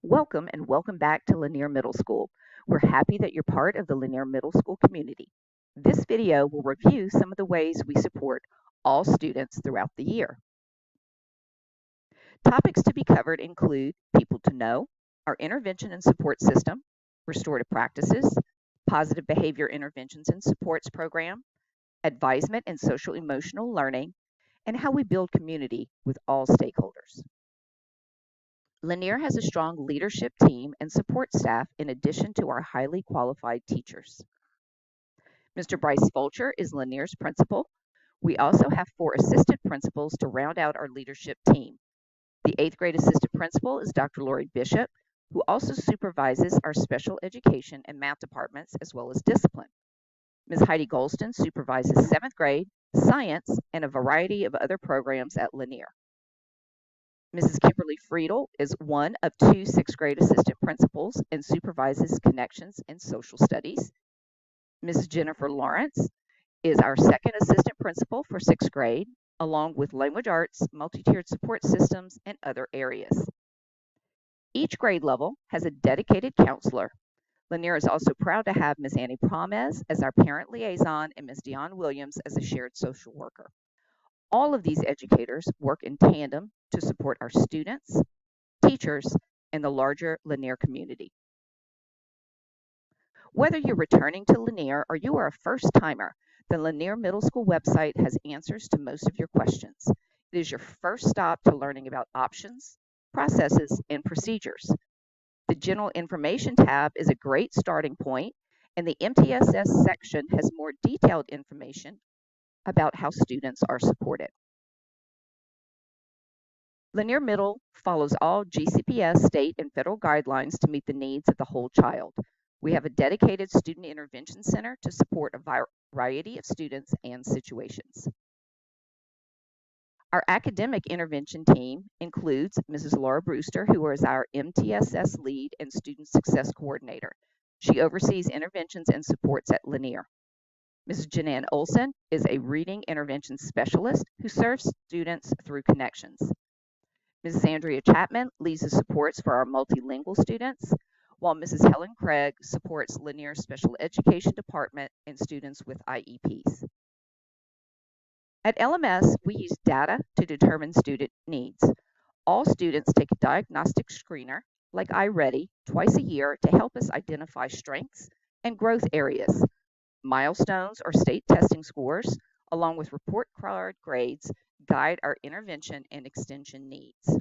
Welcome and welcome back to Lanier Middle School. We're happy that you're part of the Lanier Middle School community. This video will review some of the ways we support all students throughout the year. Topics to be covered include people to know, our intervention and support system, restorative practices, positive behavior interventions and supports program, advisement and social emotional learning, and how we build community with all stakeholders. Lanier has a strong leadership team and support staff in addition to our highly qualified teachers. Mr. Bryce Fulcher is Lanier's principal. We also have 4 assistant principals to round out our leadership team. The 8th grade assistant principal is Dr. Lori Bishop, who also supervises our special education and math departments as well as discipline. Ms. Heidi Golston supervises 7th grade, science, and a variety of other programs at Lanier. Mrs. Kimberly Friedel is one of 2 6th grade assistant principals and supervises connections and social studies. Mrs. Jennifer Lawrence is our 2nd assistant principal for 6th grade, along with language arts, multi-tiered support systems, and other areas. Each grade level has a dedicated counselor. Lanier is also proud to have Ms. Annie Promes as our parent liaison and Ms. Dionne Williams as a shared social worker. All of these educators work in tandem to support our students, teachers, and the larger Lanier community. Whether you're returning to Lanier or you are a first-timer, the Lanier Middle School website has answers to most of your questions. It is your first stop to learning about options, processes, and procedures. The General Information tab is a great starting point, and the MTSS section has more detailed information about how students are supported. Lanier Middle follows all GCPS state and federal guidelines to meet the needs of the whole child. We have a dedicated student intervention center to support a variety of students and situations. Our academic intervention team includes Mrs. Laura Brewster, who is our MTSS lead and student success coordinator. She oversees interventions and supports at Lanier. Mrs. Janan Olson is a reading intervention specialist who serves students through connections. Mrs. Andrea Chapman leads the supports for our multilingual students, while Mrs. Helen Craig supports Lanier's special education department and students with IEPs. At LMS, we use data to determine student needs. All students take a diagnostic screener, like iReady, twice a year to help us identify strengths and growth areas. Milestones or state testing scores, along with report card grades, guide our intervention and extension needs.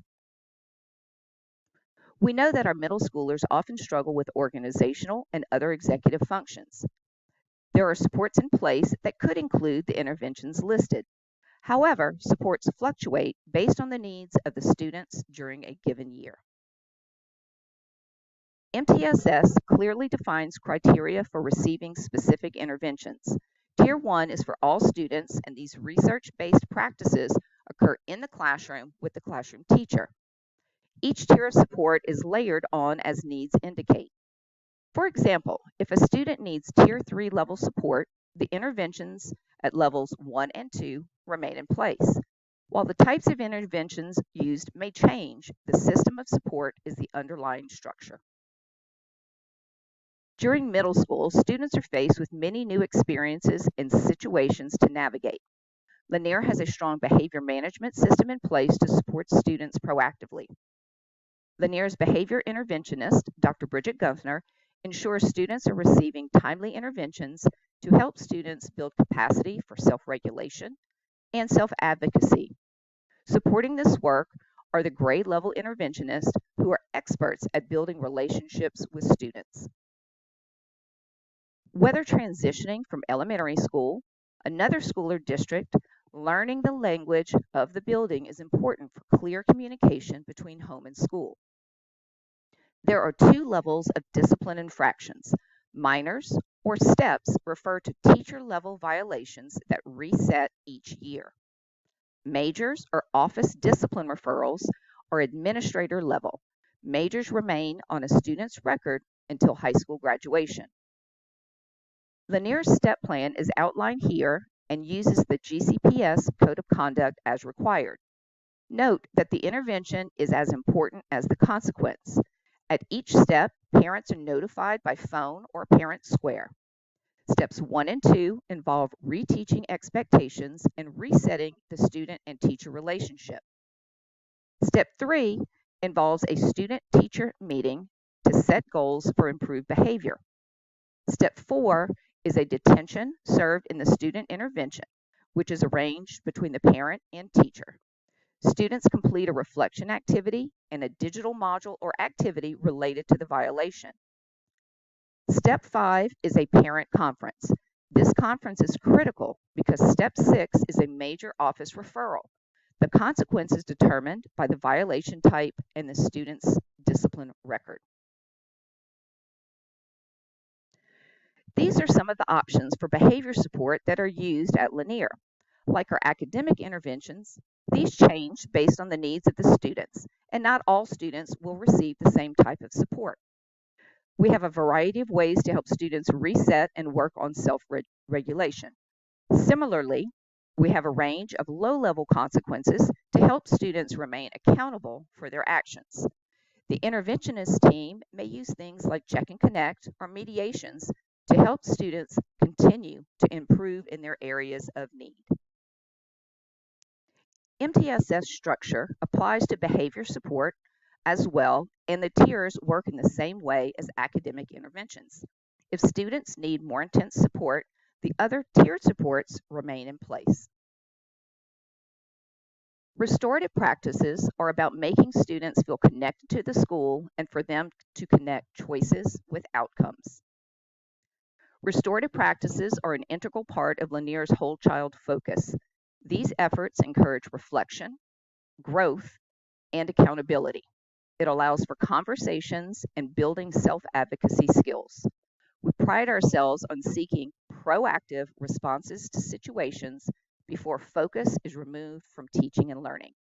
We know that our middle schoolers often struggle with organizational and other executive functions. There are supports in place that could include the interventions listed. However, supports fluctuate based on the needs of the students during a given year. MTSS clearly defines criteria for receiving specific interventions. Tier 1 is for all students, and these research-based practices occur in the classroom with the classroom teacher. Each tier of support is layered on as needs indicate. For example, if a student needs Tier 3 level support, the interventions at levels 1 and 2 remain in place. While the types of interventions used may change, the system of support is the underlying structure. During middle school, students are faced with many new experiences and situations to navigate. Lanier has a strong behavior management system in place to support students proactively. Lanier's behavior interventionist, Dr. Bridget Gunther, ensures students are receiving timely interventions to help students build capacity for self-regulation and self-advocacy. Supporting this work are the grade level interventionists who are experts at building relationships with students. Whether transitioning from elementary school, another school or district, learning the language of the building is important for clear communication between home and school. There are 2 levels of discipline infractions. Minors, or steps, refer to teacher-level violations that reset each year. Majors, or office discipline referrals, are administrator level. Majors remain on a student's record until high school graduation. Lanier's step plan is outlined here and uses the GCPS Code of Conduct as required. Note that the intervention is as important as the consequence. At each step, parents are notified by phone or Parent Square. Steps 1 and 2 involve reteaching expectations and resetting the student and teacher relationship. Step 3 involves a student-teacher meeting to set goals for improved behavior. Step 4 is a detention served in the student intervention, which is arranged between the parent and teacher. Students complete a reflection activity and a digital module or activity related to the violation. Step 5 is a parent conference. This conference is critical because Step 6 is a major office referral. The consequence is determined by the violation type and the student's discipline record. These are some of the options for behavior support that are used at Lanier. Like our academic interventions, these change based on the needs of the students, and not all students will receive the same type of support. We have a variety of ways to help students reset and work on self-regulation. Similarly, we have a range of low-level consequences to help students remain accountable for their actions. The interventionist team may use things like Check and Connect or mediations to help students continue to improve in their areas of need. MTSS structure applies to behavior support as well, and the tiers work in the same way as academic interventions. If students need more intense support, the other tiered supports remain in place. Restorative practices are about making students feel connected to the school and for them to connect choices with outcomes. Restorative practices are an integral part of Lanier's whole child focus. These efforts encourage reflection, growth, and accountability. It allows for conversations and building self-advocacy skills. We pride ourselves on seeking proactive responses to situations before focus is removed from teaching and learning.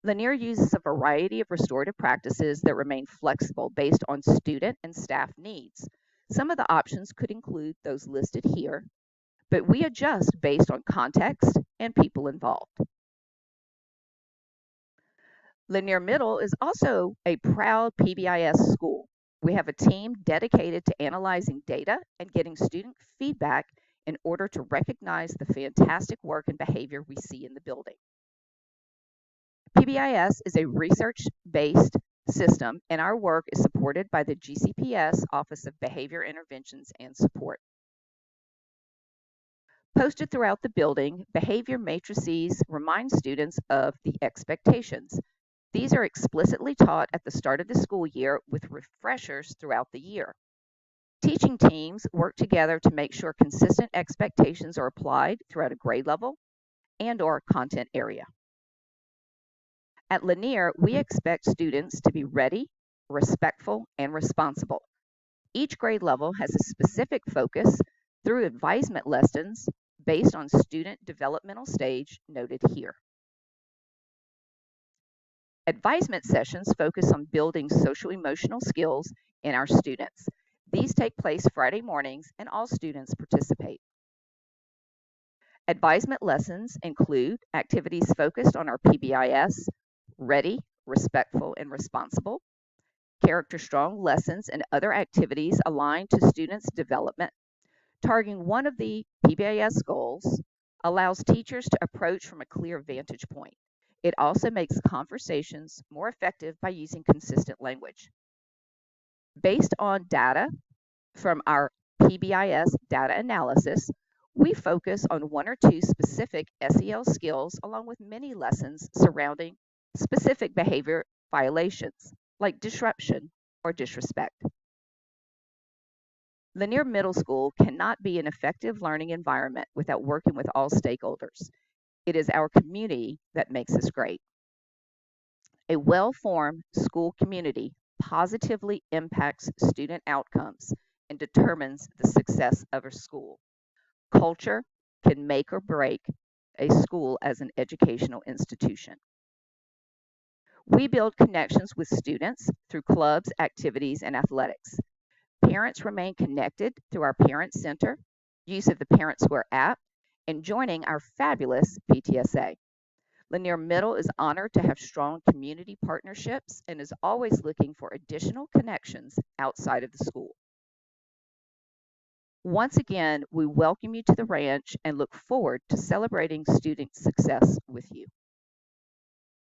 Lanier uses a variety of restorative practices that remain flexible based on student and staff needs. Some of the options could include those listed here, but we adjust based on context and people involved. Lanier Middle is also a proud PBIS school. We have a team dedicated to analyzing data and getting student feedback in order to recognize the fantastic work and behavior we see in the building. PBIS is a research-based system, and our work is supported by the GCPS Office of Behavior Interventions and Support. Posted throughout the building, behavior matrices remind students of the expectations. These are explicitly taught at the start of the school year with refreshers throughout the year. Teaching teams work together to make sure consistent expectations are applied throughout a grade level and/or content area. At Lanier, we expect students to be ready, respectful, and responsible. Each grade level has a specific focus through advisement lessons based on student developmental stage noted here. Advisement sessions focus on building social-emotional skills in our students. These take place Friday mornings, and all students participate. Advisement lessons include activities focused on our PBIS, ready, respectful, and responsible, character strong lessons and other activities aligned to students' development. Targeting one of the PBIS goals allows teachers to approach from a clear vantage point. It also makes conversations more effective by using consistent language. Based on data from our PBIS data analysis, we focus on one or two specific SEL skills along with many lessons surrounding specific behavior violations like disruption or disrespect. Lanier Middle School cannot be an effective learning environment without working with all stakeholders. It is our community that makes us great. A well-formed school community positively impacts student outcomes and determines the success of a school. Culture can make or break a school as an educational institution. We build connections with students through clubs, activities, and athletics. Parents remain connected through our Parent Center, use of the Parent Square app, and joining our fabulous PTSA. Lanier Middle is honored to have strong community partnerships and is always looking for additional connections outside of the school. Once again, we welcome you to the ranch and look forward to celebrating student success with you.